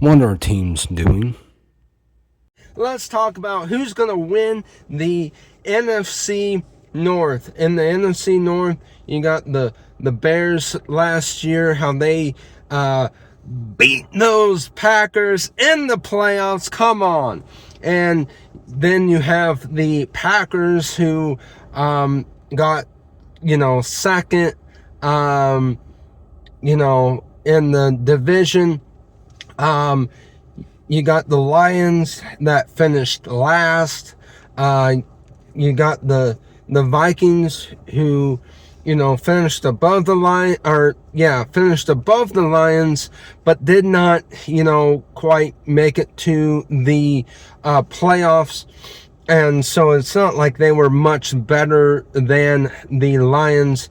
What are teams doing? Let's talk about who's going to win the NFC North. In the NFC North, you got the Bears last year, how they beat those Packers in the playoffs. Come on. And then you have the Packers who got, second, in the division. You got the Lions that finished last. You got the Vikings who, finished above the Lions, but did not, quite make it to the playoffs. And so it's not like they were much better than the Lions.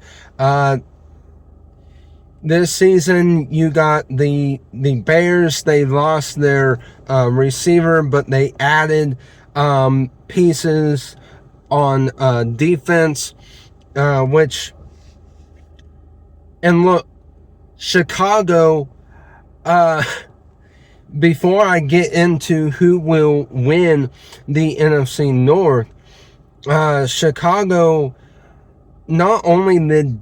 This season, you got the Bears. They lost their receiver, but they added pieces on defense, which, and look, Chicago, before I get into who will win the NFC North, Chicago, not only did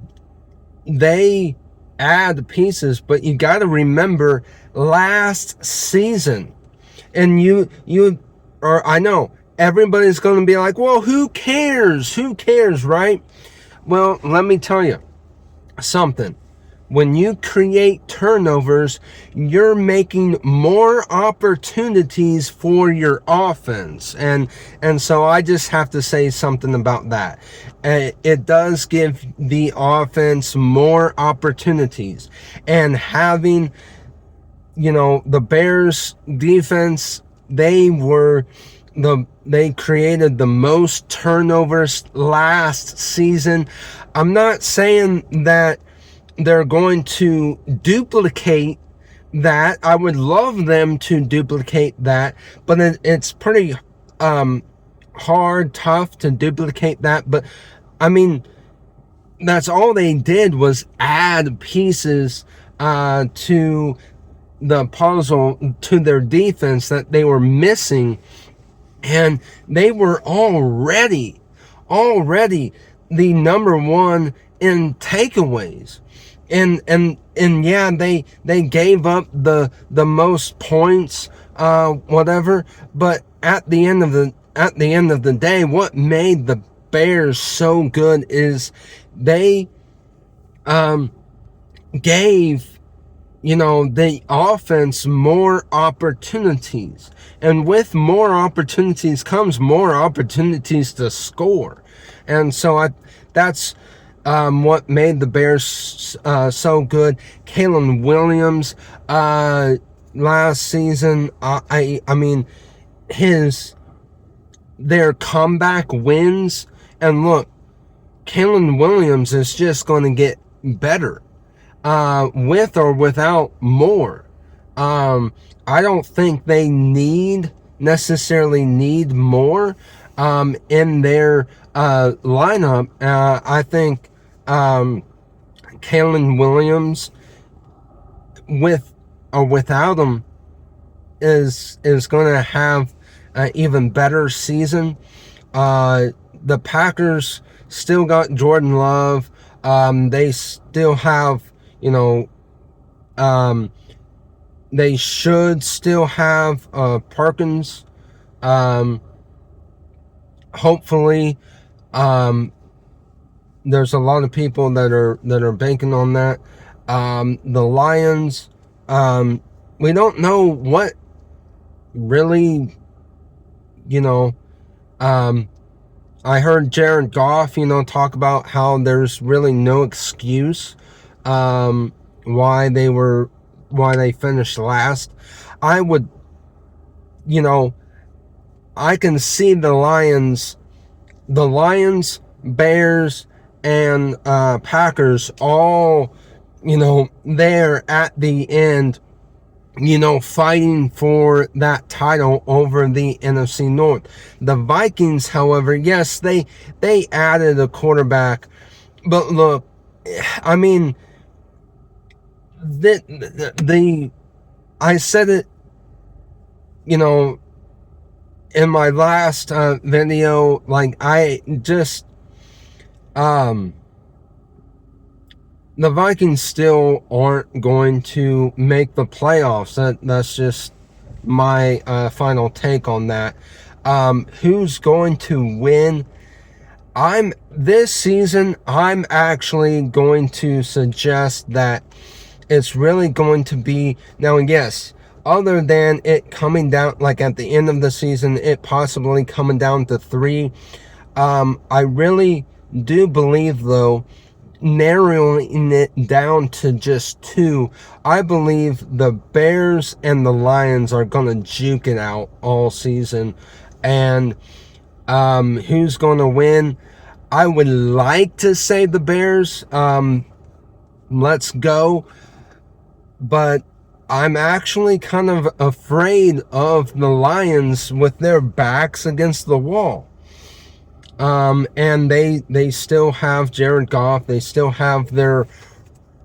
they add pieces, but you got to remember last season, and I know everybody's going to be like, well, who cares, right? Well, let me tell you something. When you create turnovers, you're making more opportunities for your offense. And so I just have to say something about that. It does give the offense more opportunities. And having, the Bears defense, they created the most turnovers last season. I'm not saying that they're going to duplicate that. I would love them to duplicate that, but it's pretty hard, tough to duplicate that. But I mean, that's all they did was add pieces to the puzzle, to their defense that they were missing, and they were already the number one in takeaways. And yeah, they gave up the most points, whatever. But at the end of the day, what made the Bears so good is they gave the offense more opportunities, and with more opportunities comes more opportunities to score. And so that's what made the Bears so good. Kalen Williams last season, I mean, their comeback wins, and look, Kalen Williams is just going to get better with or without more. I don't think they necessarily need more in their lineup. I think Kalen Williams, with or without him, is going to have an even better season. The Packers still got Jordan Love. They still have, they should still have Perkins. Hopefully, there's a lot of people that are banking on that. The Lions, we don't know what really, I heard Jared Goff, talk about how there's really no excuse why they finished last. I would, I can see the Lions, Bears, and Packers all, there at the end, fighting for that title over the NFC North. The Vikings, however, yes, they added a quarterback, but look, I mean, I said it you know, in my last video, like I just, the Vikings still aren't going to make the playoffs. That's just my final take on that. Who's going to win? This season, I'm actually going to suggest that it's really going to be, now yes, other than it coming down, like at the end of the season, it possibly coming down to 3. I really do believe, though, narrowing it down to just 2, I believe the Bears and the Lions are going to juke it out all season. And who's going to win? I would like to say the Bears. Let's go. But I'm actually kind of afraid of the Lions with their backs against the wall. And they still have Jared Goff. They still have their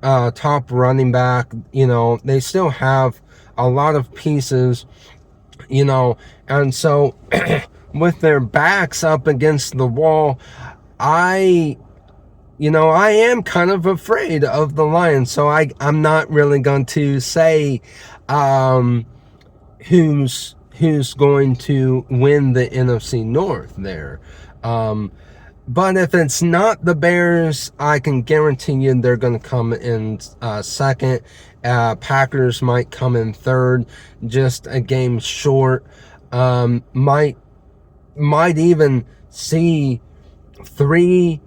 top running back. You know, they still have a lot of pieces, you know. And so with their backs up against the wall, I am kind of afraid of the Lions. So I'm not really going to say who's going to win the NFC North there. But if it's not the Bears, I can guarantee you they're going to come in second. Packers might come in third, just a game short. Might even see 3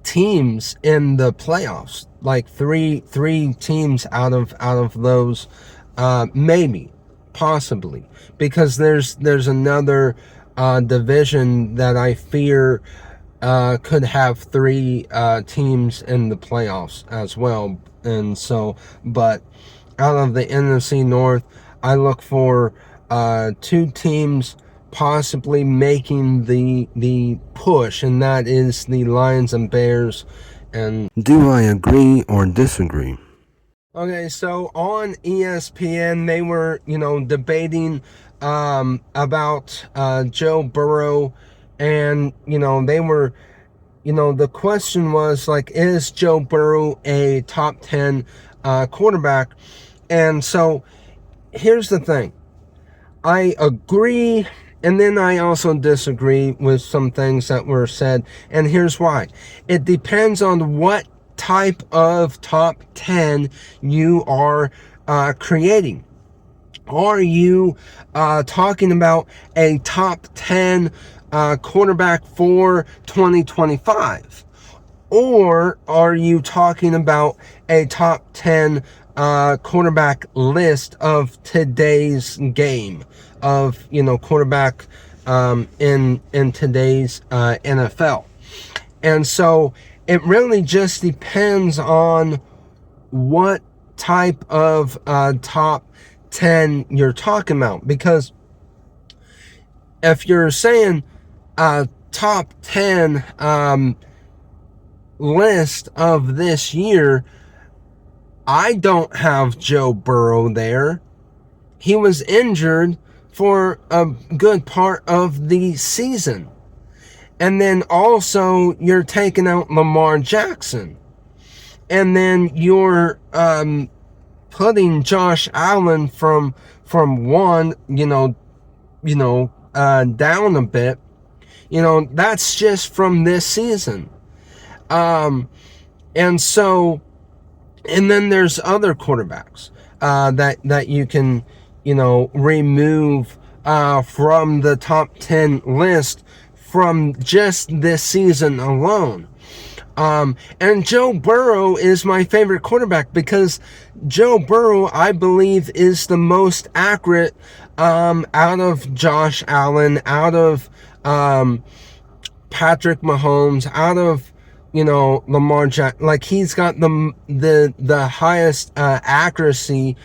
teams in the playoffs, like three teams out of those, maybe, possibly, because there's another division that I fear could have 3 teams in the playoffs as well. And so, but out of the NFC North, I look for 2 teams possibly making the push, and that is the Lions and Bears. And do I agree or disagree? Okay, so on ESPN, they were, debating about Joe Burrow, and, they were, the question was, like, is Joe Burrow a top 10 quarterback? And so here's the thing. I agree, and then I also disagree with some things that were said, and here's why. It depends on what type of top 10 you are creating. Are you talking about a top 10 quarterback for 2025? Or are you talking about a top 10 quarterback list of today's game, of, quarterback in today's NFL? And so it really just depends on what type of top 10 you're talking about. Because if you're saying top 10 list of this year, I don't have Joe Burrow there. He was injured for a good part of the season. And then also you're taking out Lamar Jackson. And then you're putting Josh Allen from one, down a bit. That's just from this season. And so, and then there's other quarterbacks that you can, remove from the top 10 list from just this season alone. And Joe Burrow is my favorite quarterback because Joe Burrow, I believe, is the most accurate out of Josh Allen, out of Patrick Mahomes, out of Lamar Jackson. Like, he's got the highest accuracy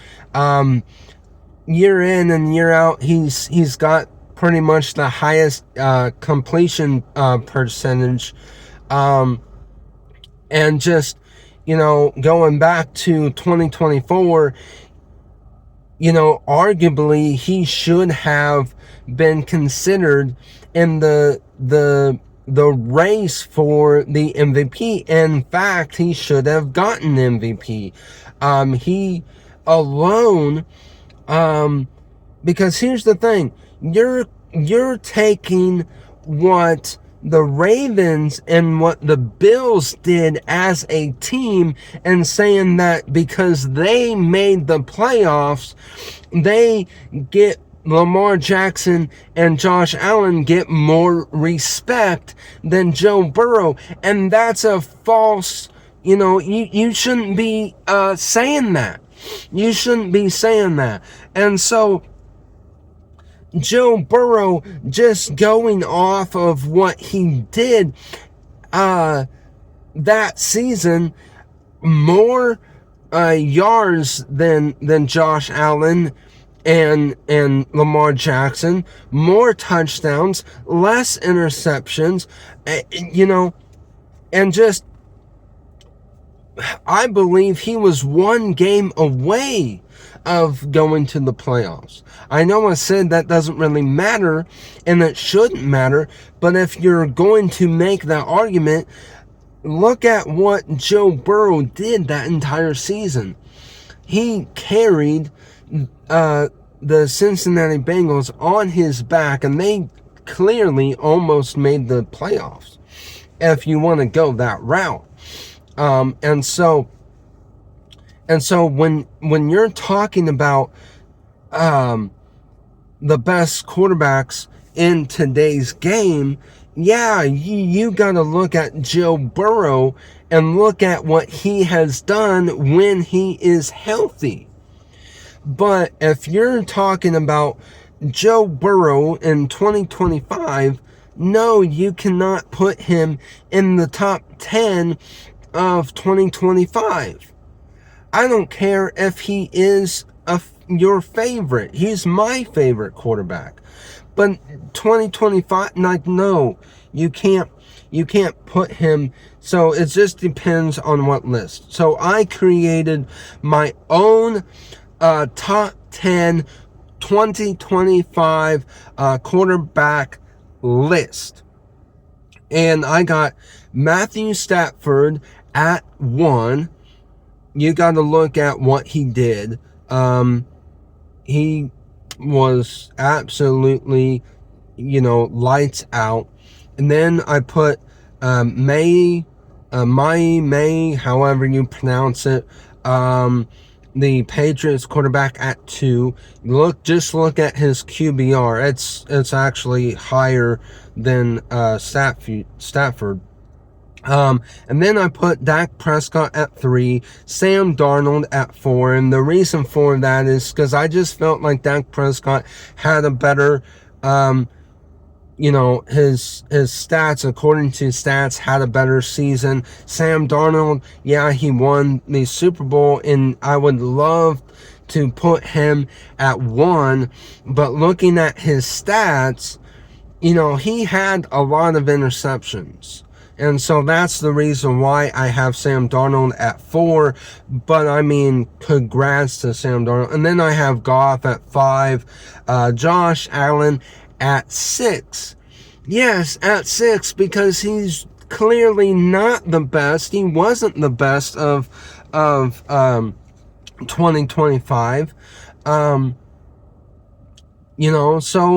year in and year out. He's got pretty much the highest completion percentage. And just, going back to 2024, arguably he should have been considered in the race for the MVP. In fact, he should have gotten MVP. He alone, because here's the thing, you're taking what the Ravens and what the Bills did as a team and saying that because they made the playoffs, they get Lamar Jackson and Josh Allen get more respect than Joe Burrow. And that's a false, you shouldn't be saying that. You shouldn't be saying that. And so Joe Burrow, just going off of what he did that season, more yards than Josh Allen and Lamar Jackson, more touchdowns, less interceptions, and just, I believe he was one game away of going to the playoffs. I know I said that doesn't really matter and it shouldn't matter, but if you're going to make that argument, look at what Joe Burrow did that entire season. He carried the Cincinnati Bengals on his back, and they clearly almost made the playoffs, if you want to go that route. And so when you're talking about the best quarterbacks in today's game, yeah, you got to look at Joe Burrow and look at what he has done when he is healthy. But if you're talking about Joe Burrow in 2025, no, you cannot put him in the top 10 of 2025. I don't care if he is your favorite. He's my favorite quarterback. But 2025, like, no, you can't put him. So it just depends on what list. So I created my own top 10 2025 quarterback list. And I got Matthew Stafford at 1. You got to look at what he did. He was absolutely, lights out. And then I put May, however you pronounce it, the Patriots quarterback at 2. Just look at his QBR. It's actually higher than Stafford. And then I put Dak Prescott at 3, Sam Darnold at 4, and the reason for that is because I just felt like Dak Prescott had a better, his stats, according to stats, had a better season. Sam Darnold, yeah, he won the Super Bowl, and I would love to put him at 1, but looking at his stats, he had a lot of interceptions. And so that's the reason why I have Sam Darnold at 4. But I mean, congrats to Sam Darnold. And then I have Goff at 5. Josh Allen at 6. Yes, at 6, because he's clearly not the best. He wasn't the best of 2025. So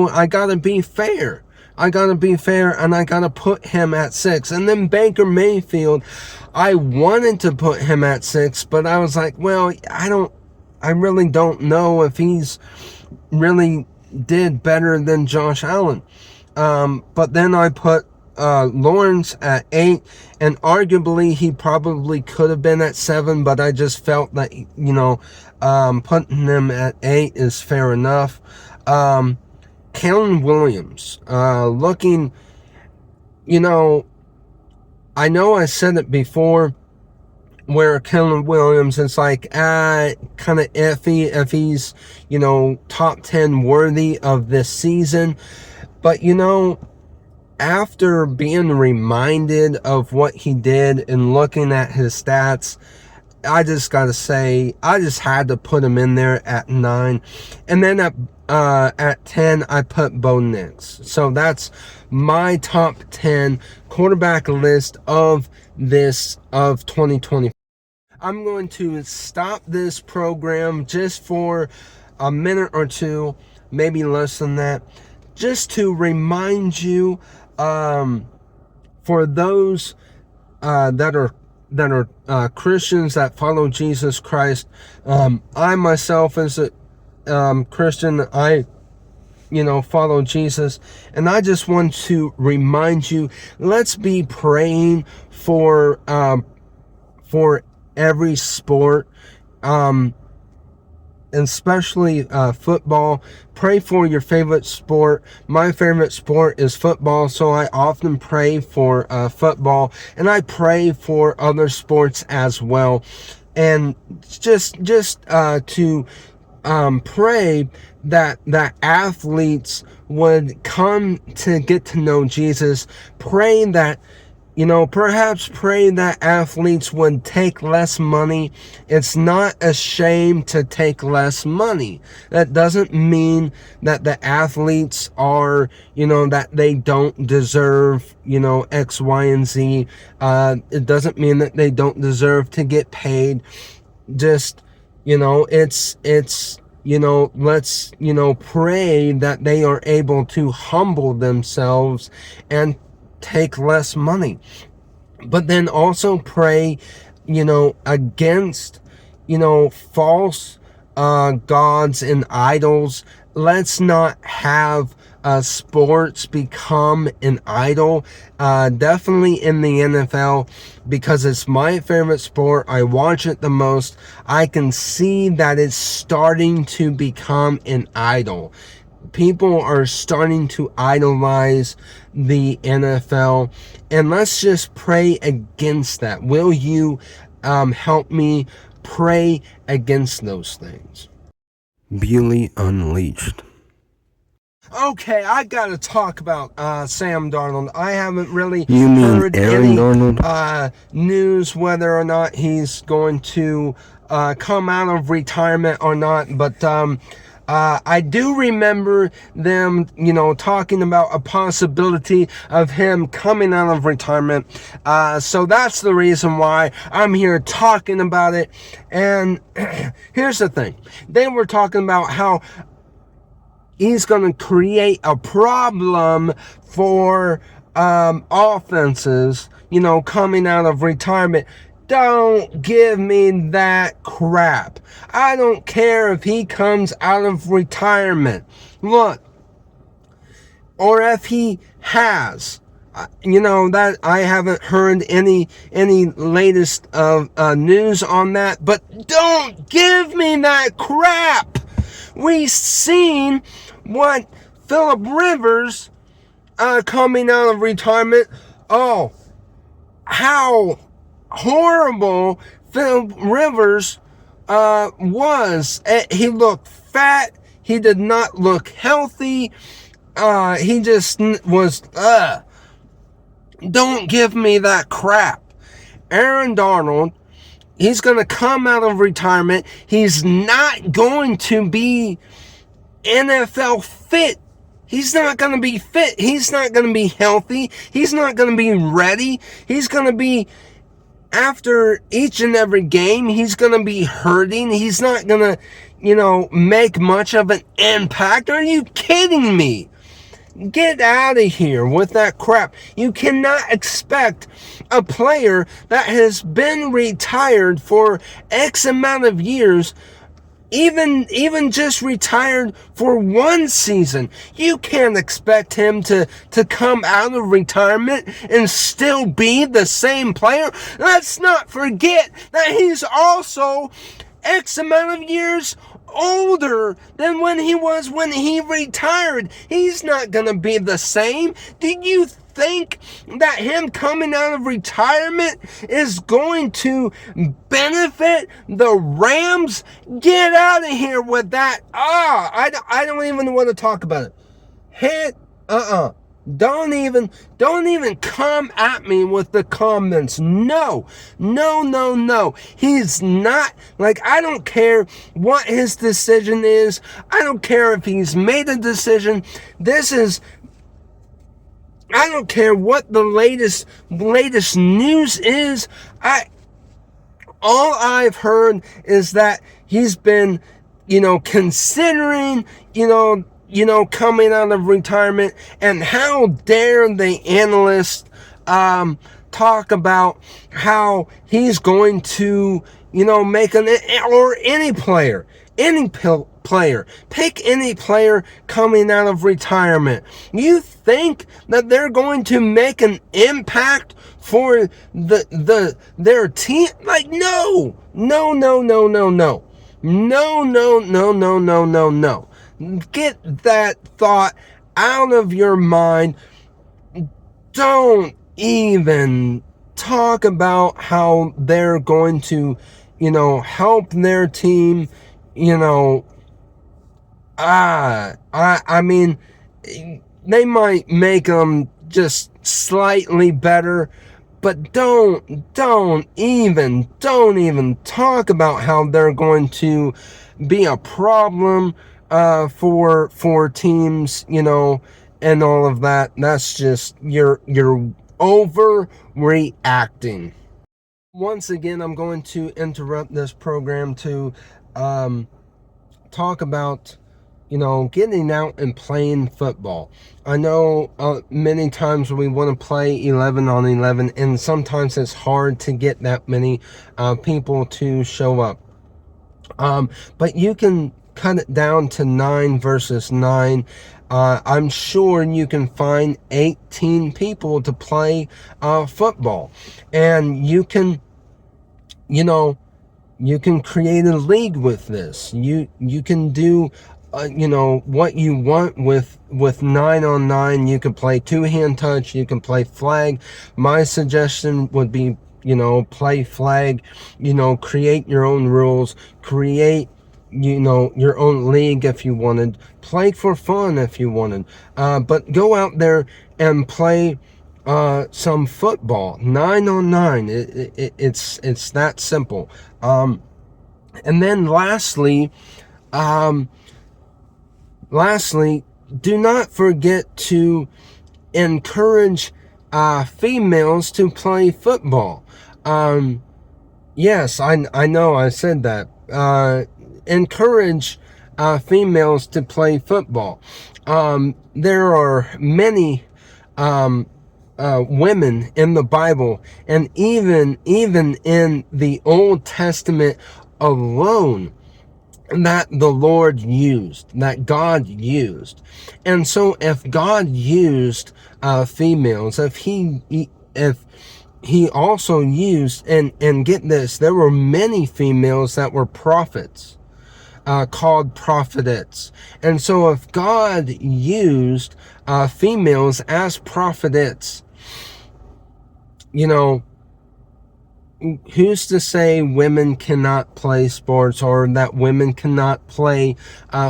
I gotta be fair. And I gotta put him at 6. And then Baker Mayfield, I wanted to put him at 6, but I was like, well, I really don't know if he's really did better than Josh Allen. But then I put Lawrence at 8, and arguably he probably could have been at 7, but I just felt that, putting him at 8 is fair enough. Kellen Williams, looking, I know I said it before, where Kellen Williams is like, kind of iffy if he's, top 10 worthy of this season. But, after being reminded of what he did and looking at his stats, I just gotta say, I just had to put him in there at 9. And then at 10, I put Bo Nix. So that's my top 10 quarterback list of 2020. I'm going to stop this program just for a minute or two, maybe less than that, just to remind you, for those that are Christians that follow Jesus Christ. I myself, as a Christian, I follow Jesus, and I just want to remind you, let's be praying for every sport, especially football. Pray for your favorite sport. My favorite sport is football, so I often pray for football, and I pray for other sports as well. And just to pray that athletes would come to get to know Jesus. Pray that, perhaps pray that athletes would take less money. It's not a shame to take less money. That doesn't mean that the athletes are, that they don't deserve, X, Y, and Z. It doesn't mean that they don't deserve to get paid. Just, let's, pray that they are able to humble themselves and take less money. But then also pray, against, false gods and idols. Let's not have sports become an idol. Definitely in the NFL, because it's my favorite sport. I watch it the most. I can see that it's starting to become an idol. People are starting to idolize the NFL, and let's just pray against that. Will you help me pray against those things? Bewley Unleashed. Okay, I gotta talk about Sam Darnold. I haven't really heard any news whether or not he's going to come out of retirement or not, but I do remember them, talking about a possibility of him coming out of retirement. So that's the reason why I'm here talking about it. And here's the thing. They were talking about how he's going to create a problem for offenses, coming out of retirement. Don't give me that crap. I don't care if he comes out of retirement. Look, or if he has, that I haven't heard any latest news on that. But don't give me that crap. We've seen what Phillip Rivers coming out of retirement. Oh, how horrible Phillip Rivers was. He looked fat. He did not look healthy. He just was. Don't give me that crap. Aaron Donald, he's going to come out of retirement. He's not going to be NFL fit. He's not going to be fit. He's not going to be healthy. He's not going to be ready. He's going to be, after each and every game, he's going to be hurting. He's not going to, make much of an impact. Are you kidding me? Get out of here with that crap. You cannot expect a player that has been retired for X amount of years, even just retired for one season. You can't expect him to come out of retirement and still be the same player. Let's not forget that he's also X amount of years older than when he retired. He's not going to be the same. Do you think that him coming out of retirement is going to benefit the Rams? Get out of here with that. I don't even want to talk about it. Don't even come at me with the comments. No. He's not, like, I don't care what his decision is. I don't care if he's made a decision. I don't care what the latest news is. All I've heard is that he's been, considering, coming out of retirement. And how dare the analysts talk about how he's going to, make or any player, pick any player coming out of retirement. You think that they're going to make an impact for their team? Like, no. Get that thought out of your mind. Don't even talk about how they're going to, help their team, I mean, they might make them just slightly better, but don't even talk about how they're going to be a problem for teams, and all of that. That's just, you're overreacting. Once again, I'm going to interrupt this program to talk about, getting out and playing football. I know many times we want to play 11 on 11, and sometimes it's hard to get that many people to show up. But you can cut it down to 9 versus 9. I'm sure you can find 18 people to play football. And you can, you can create a league with this. You can do, what you want with 9 on 9. You can play 2-hand touch. You can play flag. My suggestion would be, play flag. Create your own rules. Create, your own league if you wanted. Play for fun if you wanted. But go out there and play some football. 9 on 9. It's that simple. And then lastly, do not forget to encourage females to play football. Yes, I know I said that. Encourage females to play football. There are many women in the Bible, and even in the Old Testament alone, that the Lord used, that God used. And so if God used females, if he also used, and get this, there were many females that were prophets, called prophetess. And so if God used females as prophetess, who's to say women cannot play sports, or that women cannot play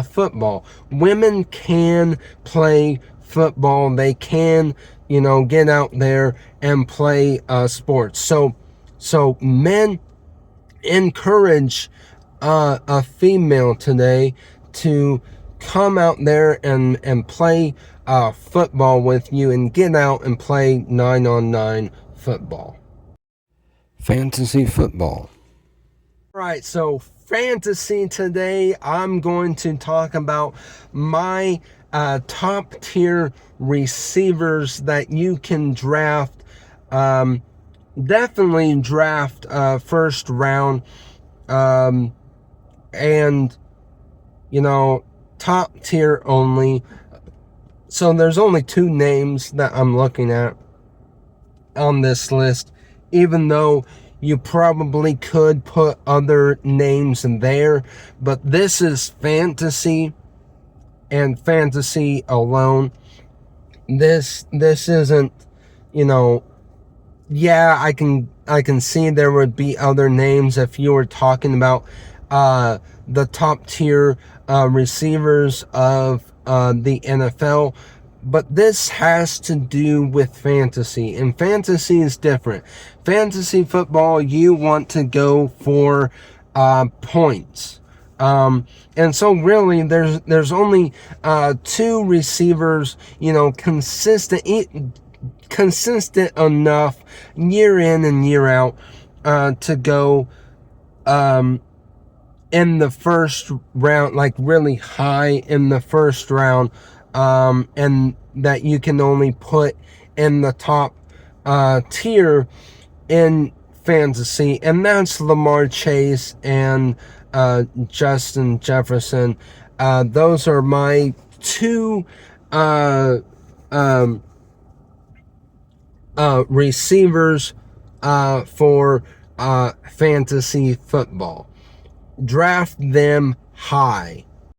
football? Women can play football. They can, get out there and play sports. So men, encourage a female today to come out there and play football with you, and get out and play 9 on 9 football. Fantasy football. Right, so fantasy today, I'm going to talk about my top tier receivers that you can draft. Definitely draft first round. And top tier only. So there's only 2 names that I'm looking at on this list, even though you probably could put other names in there, but this is fantasy and fantasy alone. This isn't, yeah, I can see there would be other names if you were talking about the top tier receivers of the NFL, But this has to do with fantasy, and fantasy is different. Fantasy football, you want to go for points. And so really there's only two receivers, consistent enough year in and year out to go in the first round, like really high in the first round, and that you can only put in the top tier in fantasy, and that's Lamar Chase and Justin Jefferson. Those are my two receivers for fantasy football. Draft them high.